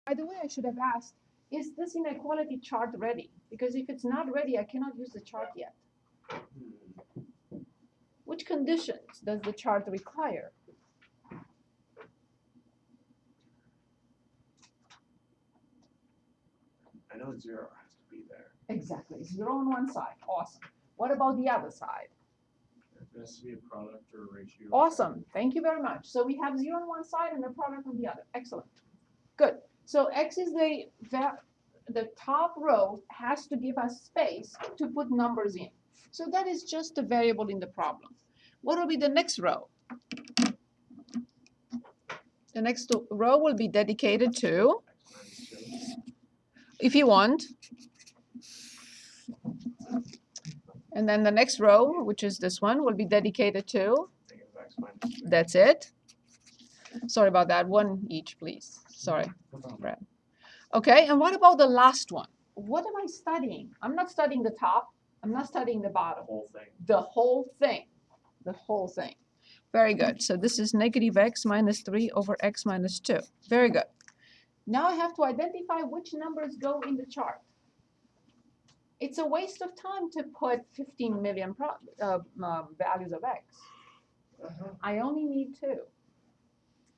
By the way, I should have asked, is this inequality chart ready? Because if it's not ready, I cannot use the chart yet. Which conditions does the chart require? I know 0 has to be there. Exactly, 0 on one side, awesome. What about the other side? There has to be a product or a ratio. Awesome, thank you very much. So we have 0 on one side and a product on the other, excellent. Good, so X is the top row has to give us space to put numbers in. So that is just a variable in the problem. What will be the next row? The next row will be dedicated to, if you want. And then the next row, which is this one, will be dedicated to, that's it. Sorry about that, one each, please. Sorry, Brad. Okay, and what about the last one? What am I studying? I'm not studying the top. I'm not studying the bottom. The whole thing. The whole thing. The whole thing. Very good. So this is negative x minus 3 over x minus 2. Very good. Now I have to identify which numbers go in the chart. It's a waste of time to put 15 million values of x. I only need 2.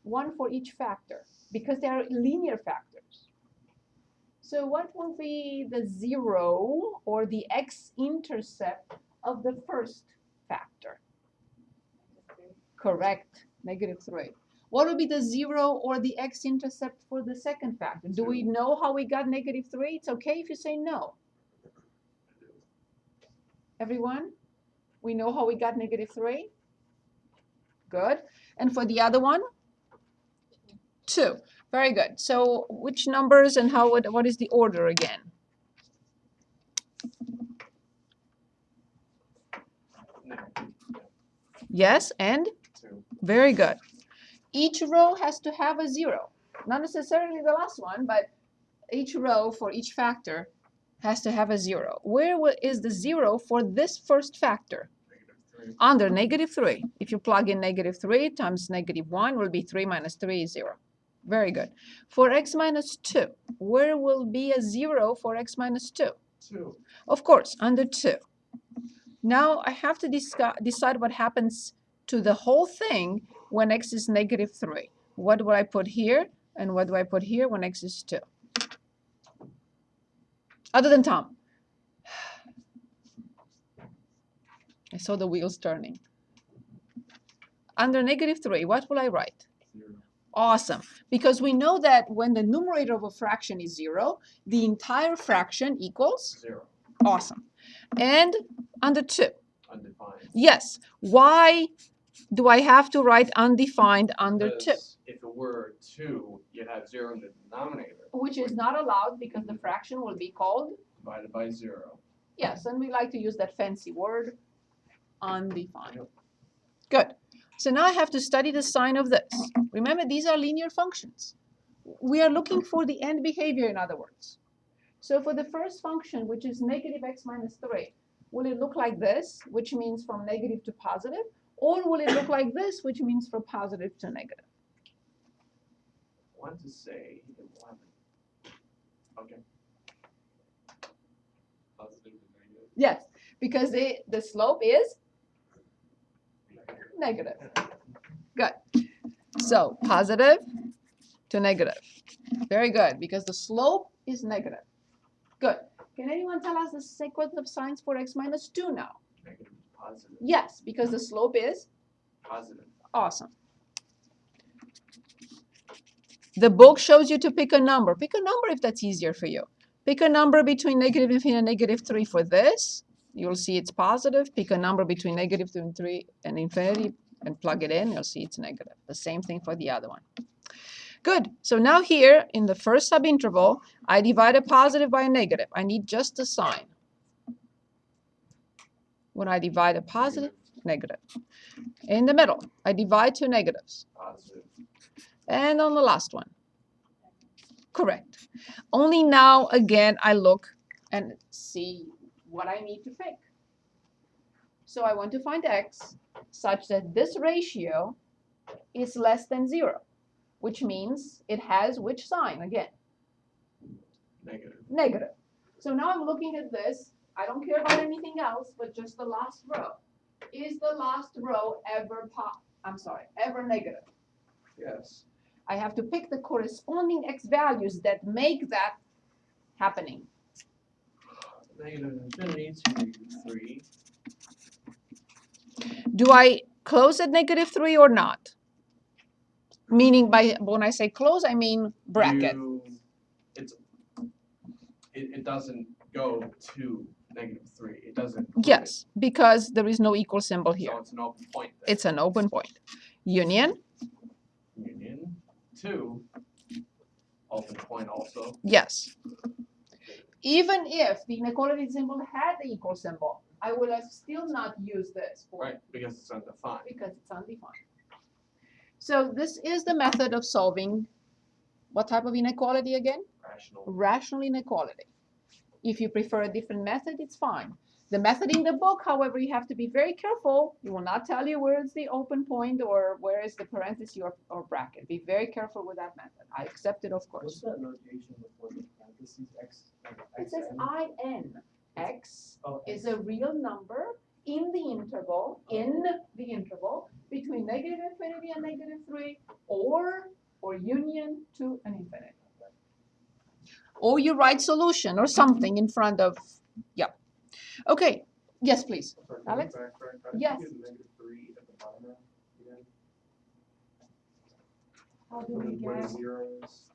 1 for each factor, because they are linear factors. So what will be the 0 or the x-intercept of the first factor? Correct, negative 3. What will be the 0 or the x-intercept for the second factor? Do we know how we got negative 3? It's okay if you say no. Everyone? We know how we got negative 3? Good. And for the other one? 2. Very good. So which numbers and what is the order again? Yes, and? 2. Very good. Each row has to have a 0. Not necessarily the last one, but each row for each factor has to have a 0. Where is the 0 for this first factor? Under negative 3. If you plug in negative 3 times negative 1 will be 3 minus 3 is 0. Very good. For x minus 2, where will be a 0 for x minus 2? 2. Of course, under 2. Now I have to decide what happens to the whole thing when x is negative 3. What do I put here and what do I put here when x is 2? Other than Tom. I saw the wheels turning. Under negative 3, what will I write? 0. Awesome, because we know that when the numerator of a fraction is 0, the entire fraction equals? 0. Awesome. And under 2? Undefined. Yes. Why do I have to write undefined under 2? If it were 2, you'd have 0 in the denominator. Which is not allowed because the fraction will be called? Divided by 0. Yes, and we like to use that fancy word, undefined. Good. So now I have to study the sign of this. Remember, these are linear functions. We are looking for the end behavior, in other words. So for the first function, which is negative x minus 3, will it look like this, which means from negative to positive? Or will it look like this, which means from positive to negative? I want to say 11. Okay. Positive and negative. Yes, because the slope is negative. Good. So positive to negative. Very good, because the slope is negative. Good. Can anyone tell us the sequence of signs for x minus 2 now? Negative to positive. Yes, because the slope is? Positive. Awesome. The book shows you to pick a number. Pick a number if that's easier for you. Pick a number between negative infinity and negative 3 for this. You'll see it's positive. Pick a number between negative 2 and 3 and infinity and plug it in. You'll see it's negative. The same thing for the other one. Good. So now here in the first subinterval, I divide a positive by a negative. I need just a sign. When I divide a positive, negative. In the middle, I divide two negatives. Positive. And on the last one. Correct. Only now, again, I look and see what I need to pick. So I want to find x such that this ratio is less than 0, which means it has which sign again? Negative. Negative. So now I'm looking at this. I don't care about anything else, but just the last row. Is the last row ever negative? Yes. I have to pick the corresponding x values that make that happening. Negative infinity to -3. Do I close at -3 or not? Meaning when I say close, I mean bracket. It doesn't go to -3. It doesn't. Yes, because there is no equal symbol here. So it's an open point. Then. It's an open point. Union? Union to open point also. Yes. Even if the inequality symbol had the equal symbol, I would have still not used this. Right, because it's undefined. Because it's undefined. So this is the method of solving what type of inequality again? Rational. Rational inequality. If you prefer a different method, it's fine. The method in the book, however, you have to be very careful. It will not tell you where is the open point or where is the parenthesis or bracket. Be very careful with that method. I accept it, of course. What's that notation before the parentheses? X. It says IN. X Oh, is a real number in the interval, between negative infinity and -3, or union to an infinity. Or you write solution or something in front of, yeah. Okay, yes, please. Sorry, Alex? back, Yes. -3 at the bottom now, again. How do we Where the get, zero is.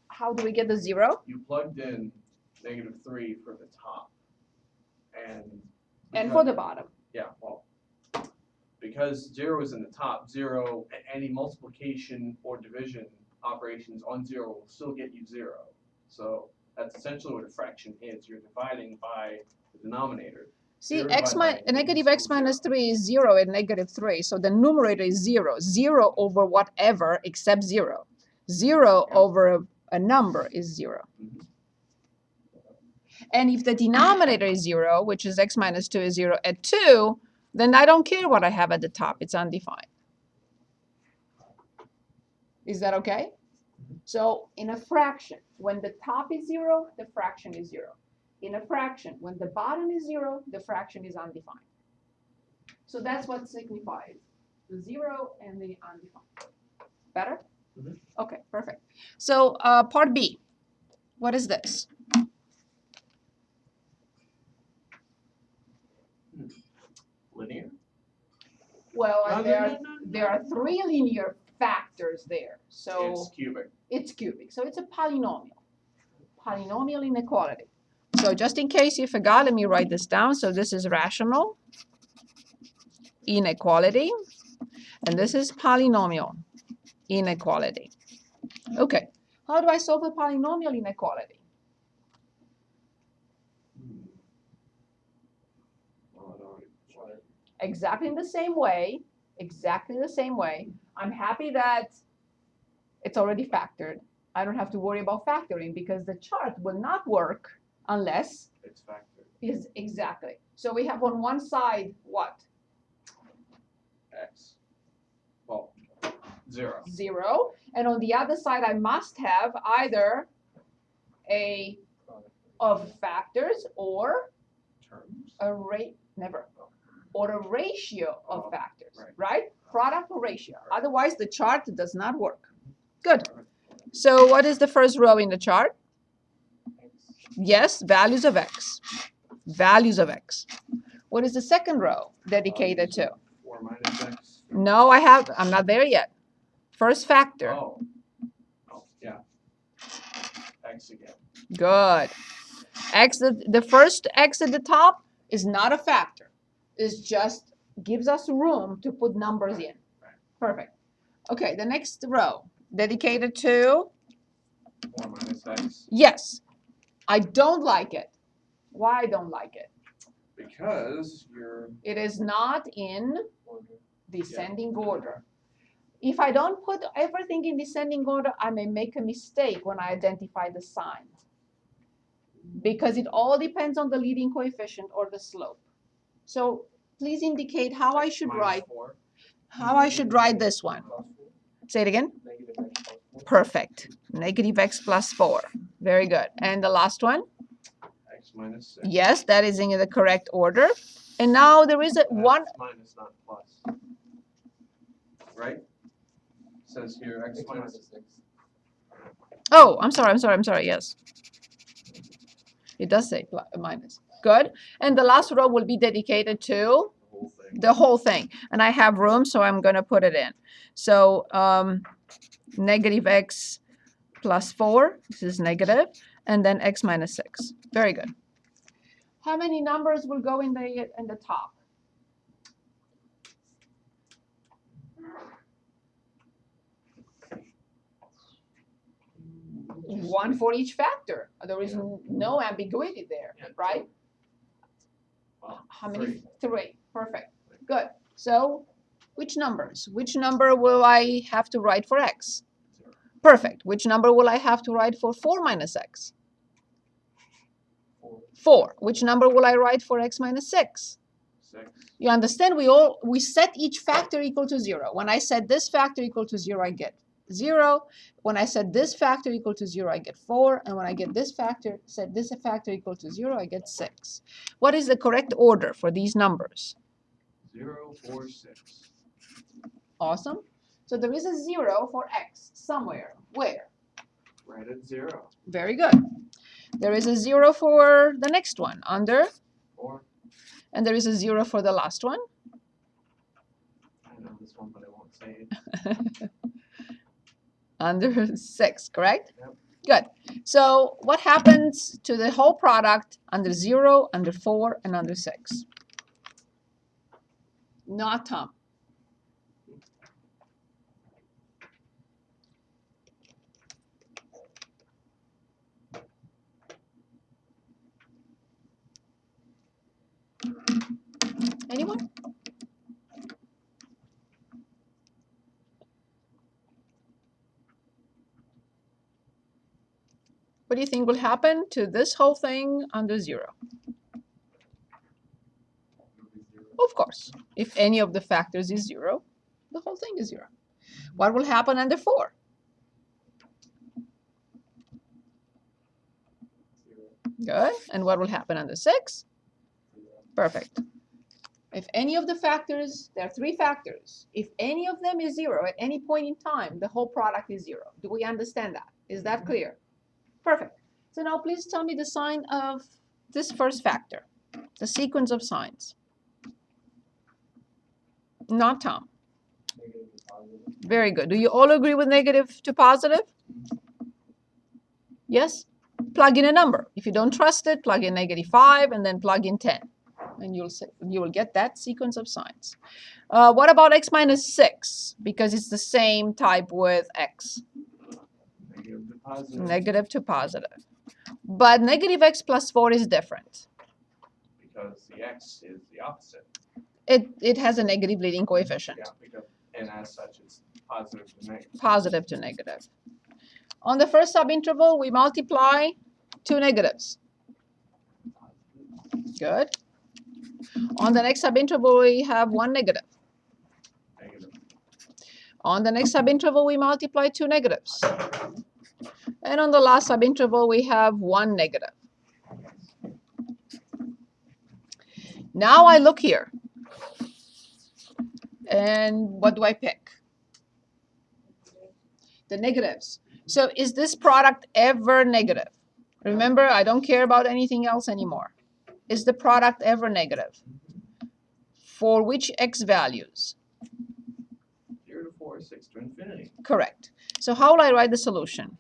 how do we get the 0? You plugged in -3 for the top. And for the bottom. Yeah, well, because 0 is in the top, 0, any multiplication or division operations on 0 will still get you 0. So that's essentially what a fraction is. You're dividing by the denominator. See, Zero divided by negative negative x minus 3 is 0 at -3. So the numerator is 0. 0 over whatever except 0. 0 Yeah. over a number is 0. Mhm. And if the denominator is 0, which is x minus 2 is 0 at 2, then I don't care what I have at the top. It's undefined. Is that okay? So in a fraction, when the top is 0, the fraction is 0. In a fraction, when the bottom is 0, the fraction is undefined. So that's what signifies the 0 and the undefined. Better? Mhm. Okay, perfect. So part B, what is this? Linear? Well, No, there are 3 linear factors there. So It's cubic. it's cubic. So it's a polynomial. Polynomial inequality. So just in case you forgot, let me write this down. So this is rational inequality, and this is polynomial inequality. Okay, how do I solve a polynomial inequality? Well, it already tried. Exactly in the same way, I'm happy that it's already factored. I don't have to worry about factoring because the chart will not work unless It's factored. is exactly. So we have on one side what? X. Well, 0. 0. And on the other side, I must have either a of factors or Terms. a or a ratio of Oh, factors, right. right? Product or ratio. Right. Otherwise, the chart does not work. Good. So what is the first row in the chart? Yes, values of x. Values of x. What is the second row dedicated to? 4 minus X. No, I'm not there yet. First factor. Oh. Oh, yeah. X again. Good. X, the first x at the top is not a factor. It just gives us room to put numbers in. Right. Perfect. Okay, the next row dedicated to, 4 minus X. yes, I don't like it. Why I don't like it? Because you're It is not in descending order. If I don't put everything in descending order, I may make a mistake when I identify the sign. Because it all depends on the leading coefficient or the slope. So please indicate how I should write this one. Say it again. Negative x plus 4. Perfect. Negative x plus 4. Very good. And the last one? X minus 6. Yes, that is in the correct order. And now there is a That's one. minus, not plus. Right? Says here X minus 6. Oh, I'm sorry. Yes. It does say minus. Good. And the last row will be dedicated to The whole thing. the whole thing. And I have room, so I'm going to put it in. So negative x plus 4, this is negative, and then x minus 6. Very good. How many numbers will go in the top? One for each factor. There is no ambiguity there, Yeah. right? Well, How many? 3. 3. Perfect. Good. So which numbers? Which number will I have to write for x? 0. Perfect. Which number will I have to write for 4 minus x? 4. 4. Which number will I write for x minus 6? 6. You understand? We set each factor equal to 0. When I set this factor equal to 0, I get 0. When I set this factor equal to 0, I get 4. And when I get this factor, set this factor equal to 0, I get 6. What is the correct order for these numbers? 0, 4, 6. Awesome. So there is a 0 for x somewhere. Where? Right at 0. Very good. There is a 0 for the next one, under, 4. and there is a 0 for the last one. I know this one, but I won't say it. Under 6, correct? Yep. Good. So what happens to the whole product under 0, under 4, and under 6? Not Tom. Anyone? What do you think will happen to this whole thing under 0? It'll be 0. Of course, if any of the factors is 0, the whole thing is 0. What will happen under 4? 0. Good. And what will happen under 6? 0. Perfect. If any of the factors, there are 3 factors. If any of them is 0 at any point in time, the whole product is 0. Do we understand that? Is that clear? Perfect. So now please tell me the sign of this first factor, the sequence of signs. Not Tom. Negative and positive. Very good. Do you all agree with negative to positive? Yes? Plug in a number. If you don't trust it, plug in -5 and then plug in 10. And you will get that sequence of signs. What about x minus 6? Because it's the same type with x. Negative to positive. Negative to positive. But negative x plus 4 is different. Because the x is the opposite. It has a negative leading coefficient. Yeah, because, and as such, it's positive to negative. Positive to negative. On the first subinterval, we multiply 2 negatives. Good. On the next subinterval, we have 1 negative. Negative. On the next subinterval, we multiply 2 negatives. And on the last subinterval, we have 1 negative. Now I look here. And what do I pick? The negatives. So is this product ever negative? Remember, I don't care about anything else anymore. Is the product ever negative? For which x values? 0 to 4, 6 to infinity. Correct. So how will I write the solution?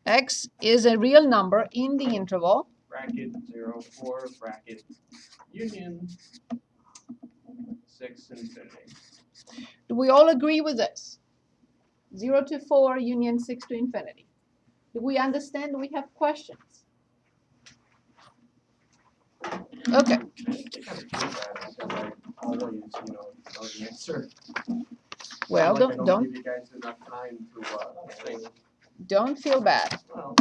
X is a real number in the interval. Bracket 0, 4, bracket union 6 infinity. Do we all agree with this? 0 to 4, union 6 to infinity. Do we understand? Do we have questions? Okay. I think I would do that because I always, know the answer. Well, Like I don't give you guys enough time to think. don't feel bad. Well,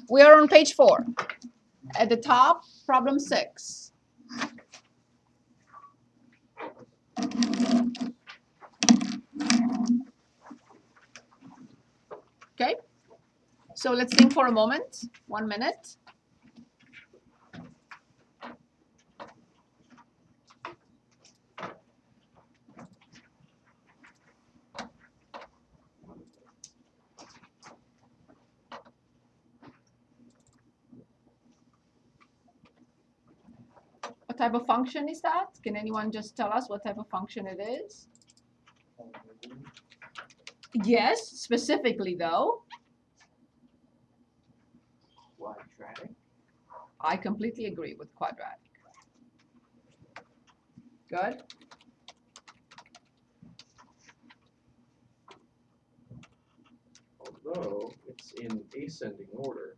We are on page 4. At the top, problem 6. Okay? So let's think for a moment, 1 minute. What type of function is that? Can anyone just tell us what type of function it is? Yes, specifically though. Quadratic. I completely agree with quadratic. Good. Although it's in ascending order,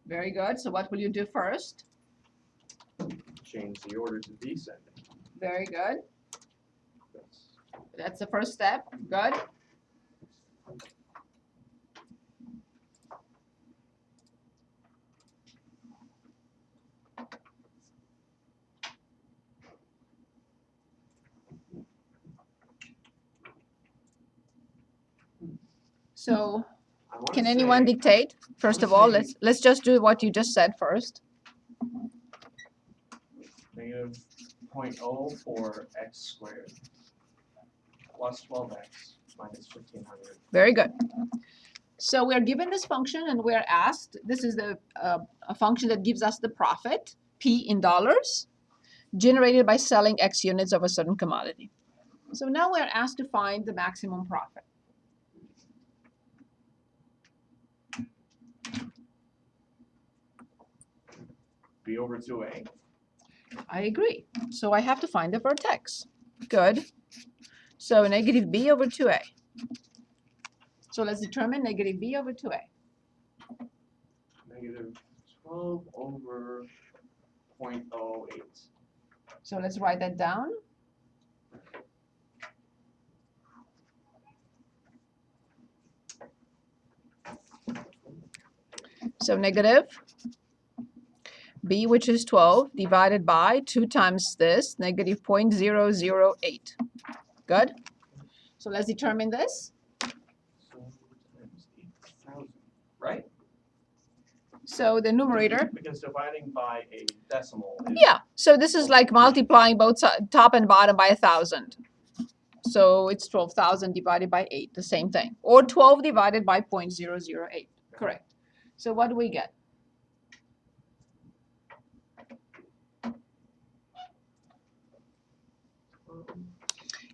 Very good. So what will you do first? change the order to descending. Very good. That's That's the first step. Good. So I wanna can anyone say dictate? First of all, let's just do what you just said first. negative 0.0 for x squared plus 12x minus 1500. Very good. So we're given this function and we're asked, this is the a function that gives us the profit, P in dollars, generated by selling X units of a certain commodity. So now we're asked to find the maximum profit. B over 2a. I agree. So I have to find the vertex. Good. So negative B over 2a. So let's determine negative B over 2a. Negative 12 over 0.08. So let's write that down. So negative B, which is 12, divided by 2 times this, negative 0.008. Good? So let's determine this. So times 8,000, right? So the numerator, Because dividing by a decimal is yeah. So this is like multiplying both top and bottom by 1,000. So it's 12,000 divided by 8, the same thing. Or 12 divided by 0.008. Correct. So what do we get?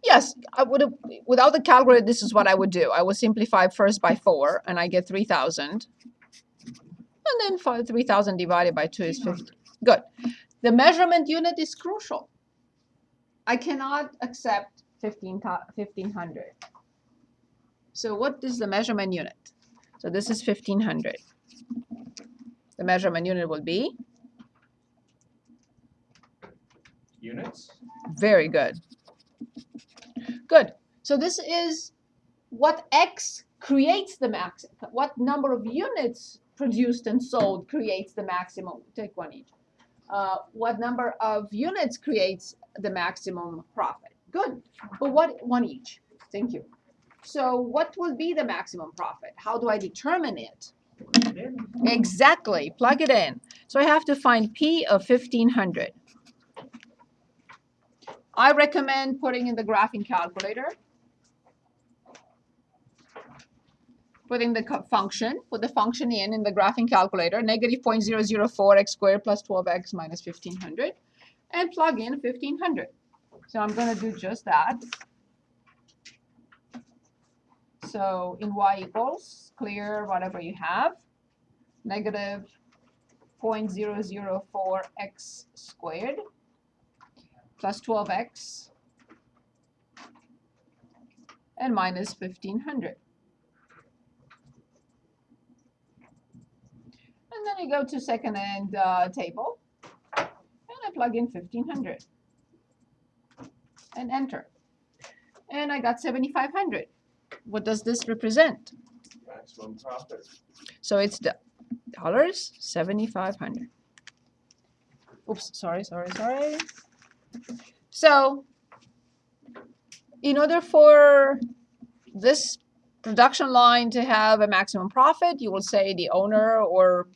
Yes, I would have, without the calculator, this is what I would do. I would simplify first by 4, and I get 3,000. And then 3,000 divided by 2 is 50. Good. The measurement unit is crucial. I cannot accept 1,500. So what is the measurement unit? So this is 1,500. The measurement unit will be? units. Very good. Good. So this is what X creates the max. What number of units produced and sold creates the maximum. Take one each. What number of units creates the maximum profit? Good. But what one each? Thank you. So what will be the maximum profit? How do I determine it? Exactly. Plug it in. So I have to find P of 1,500. I recommend putting in the graphing calculator. Putting the function, put the function in the graphing calculator, negative 0.004 x squared plus 12x minus 1,500, and plug in 1,500. So I'm going to do just that. So in y equals, clear whatever you have, negative 0.004 x squared plus 12x and minus 1,500. And then I go to second hand table, and I plug in 1,500 and enter. And I got 7,500. What does this represent? Maximum profit. So it's the dollars, 7,500. Oops, sorry. So in order for this production line to have a maximum profit, you will say the owner or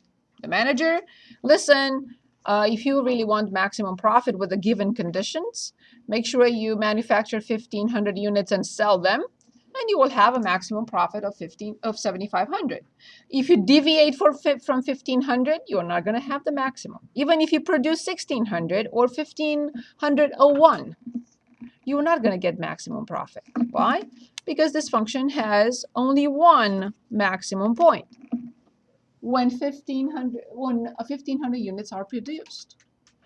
the manager, listen, if you really want maximum profit with the given conditions, make sure you manufacture 1,500 units and sell them, and you will have a maximum profit of 7,500. If you deviate from 1,500, you're not going to have the maximum. Even if you produce 1,600 or 1,501, you're not going to get maximum profit. Why? Because this function has only one maximum point when 1,500 units are produced.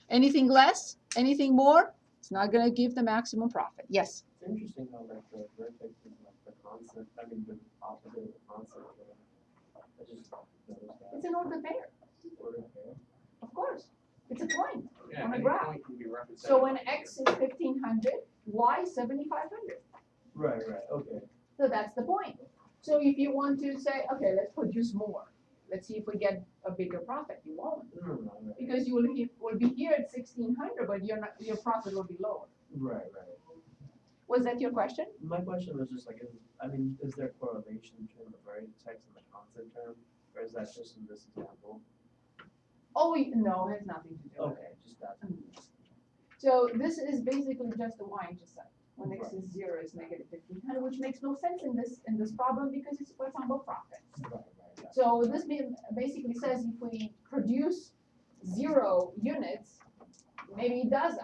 Anything less, anything more, it's not going to give the maximum profit. Yes? It's interesting how like the vertex is like the constant, I mean the opposite of the constant. I just noticed that. It's an ordered pair. Ordered pair. Of course. It's a point Yeah, on a any graph. point can be represented. So when x is 1,500, y is 7,500. Right, okay. So that's the point. So if you want to say, okay, let's produce more. Let's see if we get a bigger profit. You won't. No. Because you will be here at 1,600, but your profit will be lower. Right. Was that your question? My question was just like, is there correlation between the vertex and the constant term, or is that just in this example? Oh, no, it has nothing to do with it. Okay, just that. So this is basically just the y-intercept. When x is 0, it's negative 1,500, which makes no sense in this problem because we're talking about profits. Right. So this basically says if we produce 0 units, maybe it does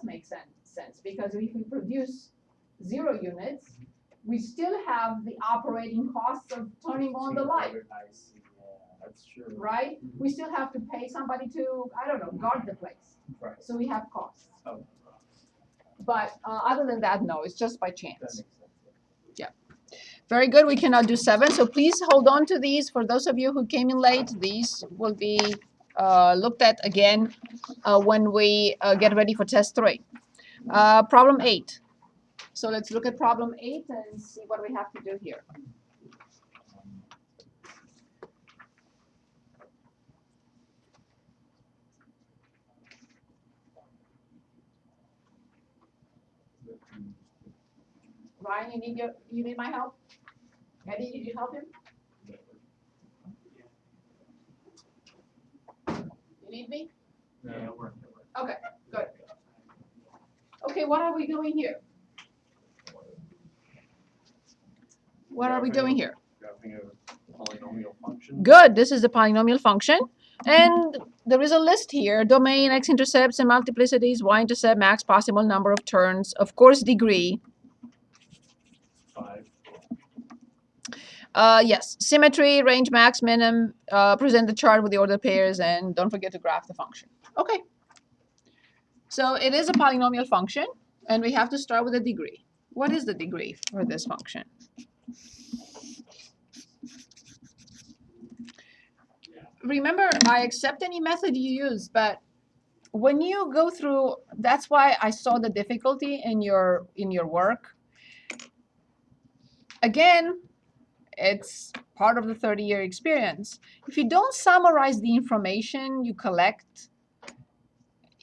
make sense because if we produce 0 units, we still have the operating costs of turning on the light, I see. Yeah, that's true. right? We still have to pay somebody to, I don't know, guard the place. Right. So we have costs. Oh, But other than that, no, it's just by that chance. makes sense. Very good. We cannot do 7. So please hold on to these. For those of you who came in late, these will be looked at again when we get ready for test 3. Problem 8. So let's look at problem 8 and see what we have to do here. Ryan, you need my help? Eddie, did you help him? You need me? Yeah, we're Okay, good. Okay, what are we doing here? What are we doing here? graphing a polynomial function. Good, this is the polynomial function. And there is a list here, domain, x-intercepts, and multiplicities, y-intercept, max possible number of turns, of course, degree. 5. Yes, symmetry, range, max, minim, present the chart with the ordered pairs, and don't forget to graph the function. Okay. So it is a polynomial function, and we have to start with a degree. What is the degree for this function? Remember, I accept any method you use, but when you go through, that's why I saw the difficulty in your work. Again, it's part of the 30-year experience. If you don't summarize the information you collect,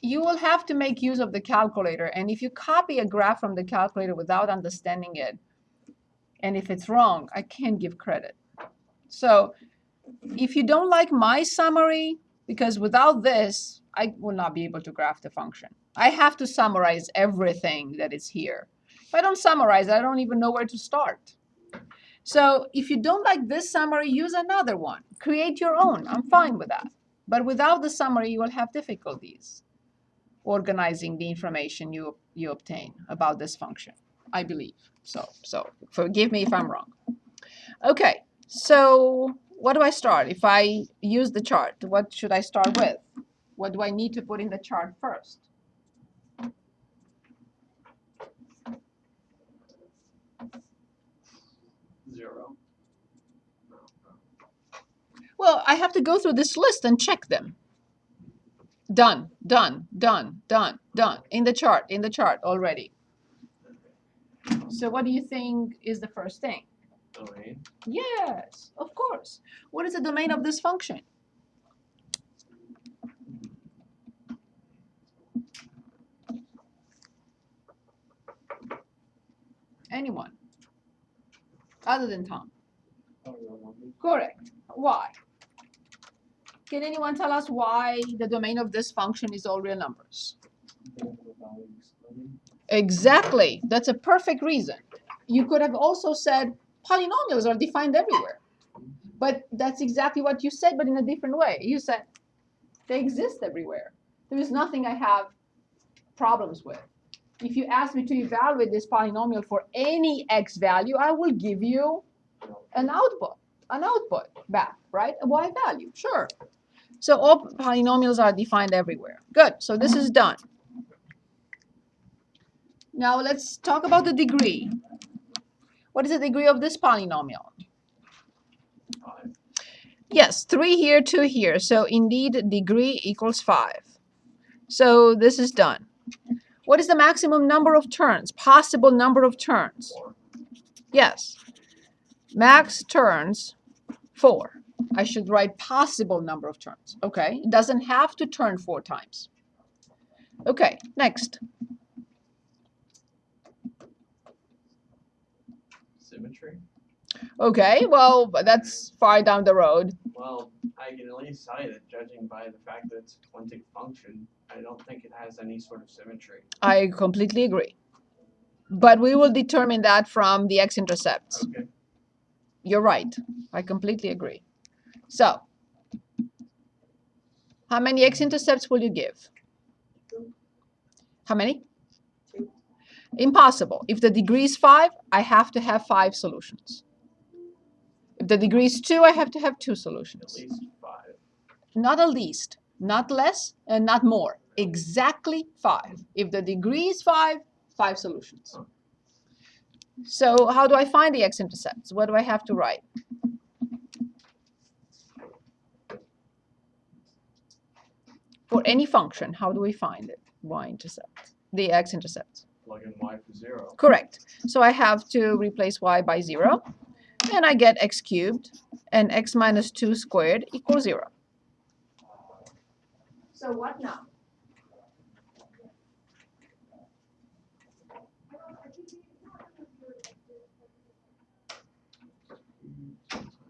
you will have to make use of the calculator. And if you copy a graph from the calculator without understanding it, and if it's wrong, I can't give credit. So if you don't like my summary, because without this, I will not be able to graph the function. I have to summarize everything that is here. If I don't summarize, I don't even know where to start. So if you don't like this summary, use another one. Create your own. I'm fine with that. But without the summary, you will have difficulties organizing the information you obtain about this function, I believe. So forgive me if I'm wrong. Okay, so what do I start? If I use the chart, what should I start with? What do I need to put in the chart first? Zero. Well, I have to go through this list and check them. Done, done, done, done, done. In the chart already. So what do you think is the first thing? Domain. Yes, of course. What is the domain of this function? Anyone? Other than Tom. Oh, real numbers. Correct. Why? Can anyone tell us why the domain of this function is all real numbers? Then the value splitting. Exactly. That's a perfect reason. You could have also said polynomials are defined everywhere. But that's exactly what you said, but in a different way. You said they exist everywhere. There is nothing I have problems with. If you ask me to evaluate this polynomial for any x value, I will give you an output back, right? A y value, sure. So all polynomials are defined everywhere. Good, so this is done. Now let's talk about the degree. What is the degree of this polynomial? 5. Yes, 3 here, 2 here. So indeed, degree equals 5. So this is done. What is the maximum number of turns? Possible number of turns? 4. Yes. Max turns 4. I should write possible number of turns. Okay. It doesn't have to turn 4 times. Okay, next. Symmetry. Okay, well, but that's far down the road. Well, I can at least say that judging by the fact that it's a quantic function, I don't think it has any sort of symmetry. I completely agree. But we will determine that from the X-intercepts. Okay. You're right. I completely agree. So, how many X-intercepts will you give? How many? 2. Impossible. If the degree is 5, I have to have 5 solutions. If the degree is 2, I have to have 2 At solutions. least 5. Not at least, not less, and not more. Exactly 5. If the degree is 5, 5 solutions. Huh. So how do I find the X-intercepts? What do I have to write? For any function, how do we find it? Y-intercept, the X-intercept. Plug in y for 0. Correct. So I have to replace y by 0, and I get x cubed, and x minus 2 squared equals 0. So what now?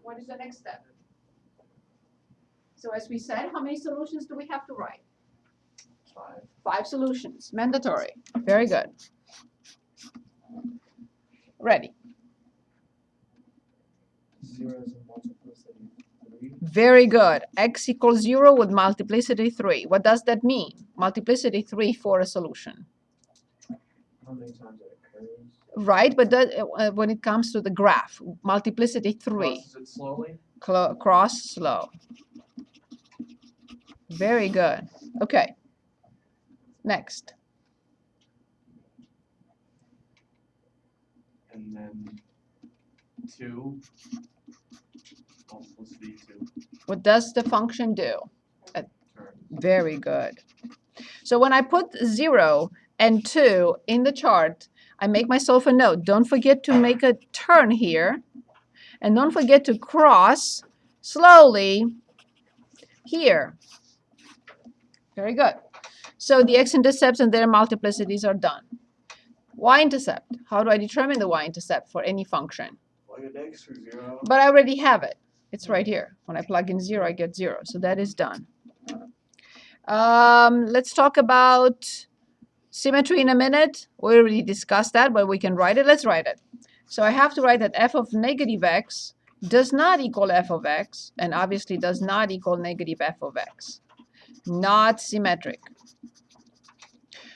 What is the next step? So as we said, how many solutions do we have to write? 5. 5 solutions, mandatory. Very good. Ready. 0 is a multiplicity 3. Very good. X equals 0 with multiplicity 3. What does that mean? Multiplicity 3 for a solution. How many times it occurs? Right, but that, when it comes to the graph, multiplicity 3. Crosses it slowly. Cross slow. Very good. Okay. Next. And then 2. Multiplicity 2. What does the function do? Turn. Very good. So when I put 0 and 2 in the chart, I make myself a note. Don't forget to make a turn here. And don't forget to cross slowly here. Very good. So the x-intercepts and their multiplicities are done. Y-intercept. How do I determine the y-intercept for any function? Plug in x for 0. But I already have it. It's right here. When I plug in 0, I get 0. So that is done. Let's talk about symmetry in a minute. We already discussed that, but we can write it. Let's write it. So I have to write that f of negative x does not equal f of x, and obviously does not equal negative f of x. Not symmetric.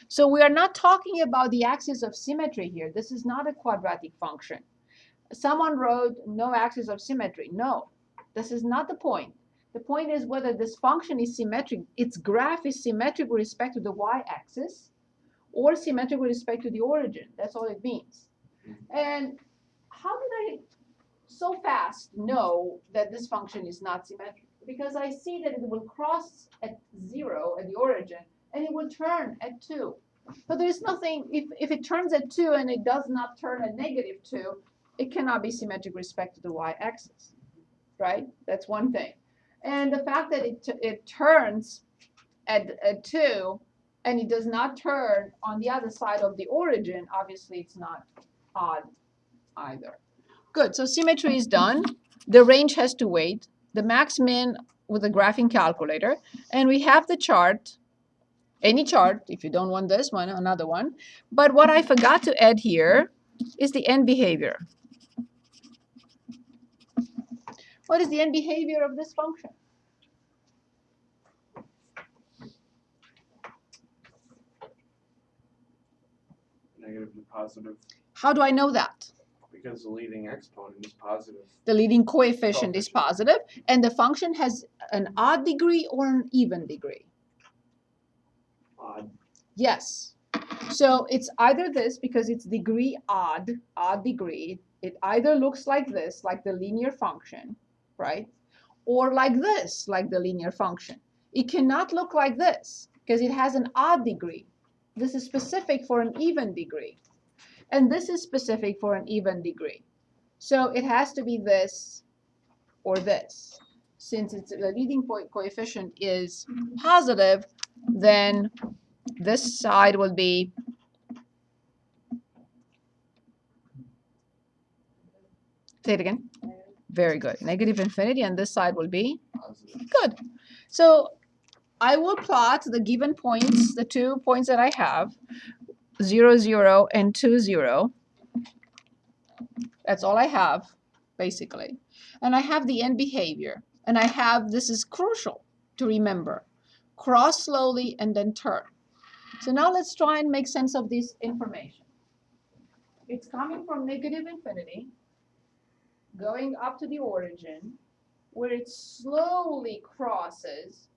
So we are not talking about the axis of symmetry here. This is not a quadratic function. Someone wrote no axis of symmetry. No, this is not the point. The point is whether this function is symmetric, its graph is symmetric with respect to the y-axis or symmetric with respect to the origin. That's all it means. And how did I so fast know that this function is not symmetric? Because I see that it will cross at 0 at the origin and it will turn at 2. So there's nothing, if it turns at 2 and it does not turn at negative 2, it cannot be symmetric with respect to the y-axis, right? That's one thing. And the fact that it turns at 2 and it does not turn on the other side of the origin, obviously it's not odd either. Good, so symmetry is done. The range has to wait. The max min with the graphing calculator. And we have the chart, any chart, if you don't want this one, another one. But what I forgot to add here is the end behavior. What is the end behavior of this function? Negative to positive, How do I know that? because the leading exponent is positive. The leading coefficient is Coefficient. positive, and the function has an odd degree or an even degree. Odd. Yes. So it's either this, because it's degree odd degree. It either looks like this, like the linear function, right? Or like this, like the linear function. It cannot look like this, because it has an odd degree. This is specific for an even degree. And this is specific for an even degree. So it has to be this or this. Since it's the leading coefficient is positive, then this side will be say it again. Very good. Negative infinity, and this side will be Positive. good. So I will plot the given points, the 2 points that I have, 0, 0, and 2, 0. That's all I have, basically. And I have the end behavior. And I have, this is crucial to remember, cross slowly and then turn. So now let's try and make sense of this information. It's coming from negative infinity, going up to the origin, where it slowly crosses,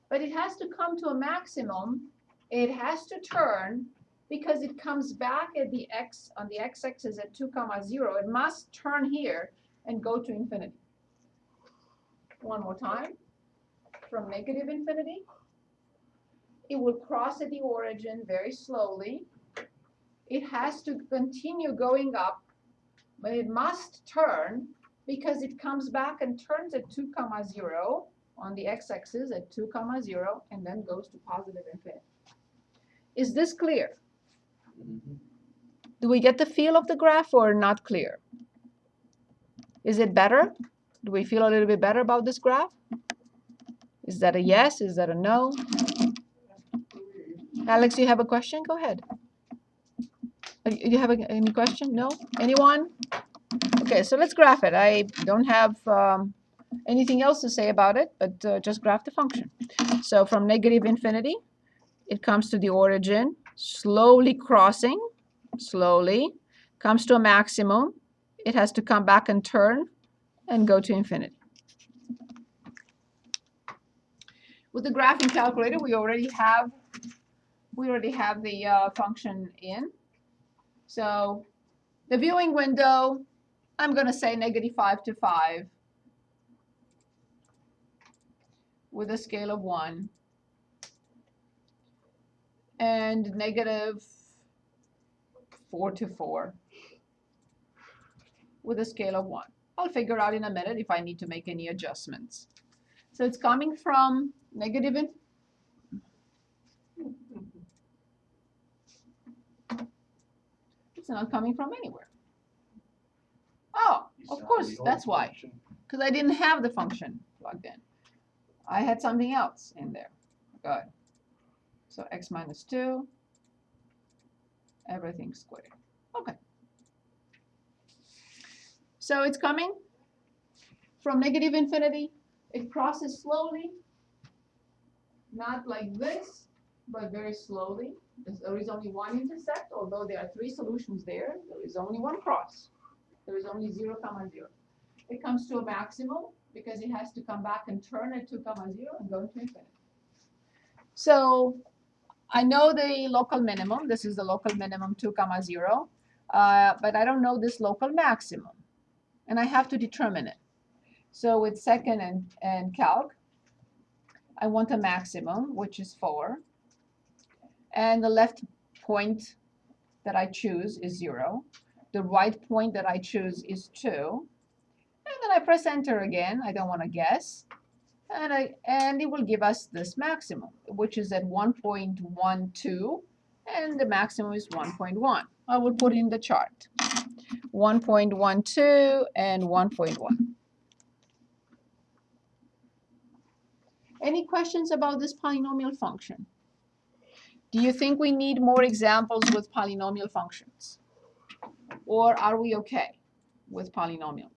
but it has to come to a maximum. It has to turn, because it comes back at the x, on the x-axis at 2, 0. It must turn here and go to infinity. One more time. From negative infinity, it will cross at the origin very slowly. It has to continue going up, but it must turn, because it comes back and turns at 2, 0 on the x-axis at 2, 0, and then goes to positive infinity. Is this clear? Mm-hmm. Do we get the feel of the graph or not clear? Is it better? Do we feel a little bit better about this graph? Is that a yes? Is that a no? Alex, you have a question? Go ahead. You have any question? No? Anyone? Okay, so let's graph it. I don't have anything else to say about it, but just graph the function. So from negative infinity, it comes to the origin, slowly crossing, slowly, comes to a maximum. It has to come back and turn and go to infinity. With the graphing calculator, we already have the function in. So the viewing window, I'm going to say -5 to 5 with a scale of 1, and -4 to 4 with a scale of 1. I'll figure out in a minute if I need to make any adjustments. So it's coming from negative infinity. It's not coming from anywhere. Oh, of course, that's why. Because I didn't have the function plugged in. I had something else in there. Good. So x minus 2, everything squared. Okay. So it's coming from negative infinity. It crosses slowly, not like this, but very slowly. There is only one intercept, although there are 3 solutions there. There is only one cross. There is only 0, 0. It comes to a maximum because it has to come back and turn at 2, 0 and go to infinity. So I know the local minimum. This is the local minimum 2, 0. But I don't know this local maximum. And I have to determine it. So with second and calc, I want a maximum, which is 4. And the left point that I choose is 0. The right point that I choose is 2. And then I press enter again. I don't want to guess. And it will give us this maximum, which is at 1.12. And the maximum is 1.1. I will put in the chart. 1.12 and 1.1. Any questions about this polynomial function? Do you think we need more examples with polynomial functions? Or are we okay with polynomial?